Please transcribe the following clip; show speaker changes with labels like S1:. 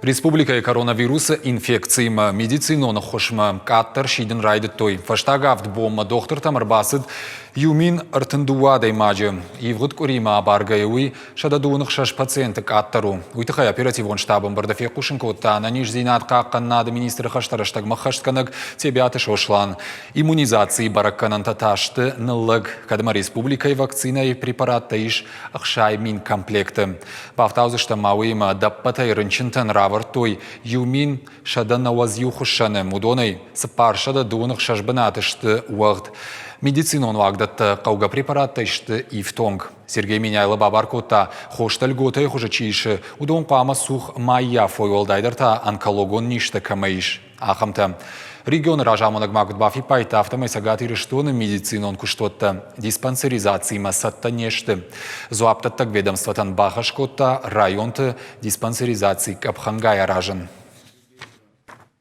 S1: Республика коронавируса инфекциями медициноны хошма каттар шидин райды той. Фаштагавд бомма доктор тамар басыд юмин артындуадай мажы. Ивгуд курима баргайуи шададуных шаш пациенты каттару. Уйтыхай оперативон штабом бардафек кушинкотта на ниж зинат какканнады министры хаштараштаг махаштканаг тебяты шошлан. Иммунизации баракканан таташты ныллыг кадма республикай вакциной препарат иш ахшай мин комплекты. Бафтаузышта мауима даппатай рынчынтан той юмин шада навазью хушаны мудоной сыпар шада дуных шашбынатышты уағд. Медицинон вагдатты қауға препаратты ішті ифтонг. Сергей Миняйлы бабаркотта хоштал готай хужачиші удон қама сух майя фойолдайдырта онкологон ништі камайш. Ахамта. Регион ражамонаг магут бафи пайта автомайсагати рештоны медицинон куштотта диспансеризации масатта нешті. Зуаптаттак ведомстватан бахашкотта районты диспансеризации капхангая ражын.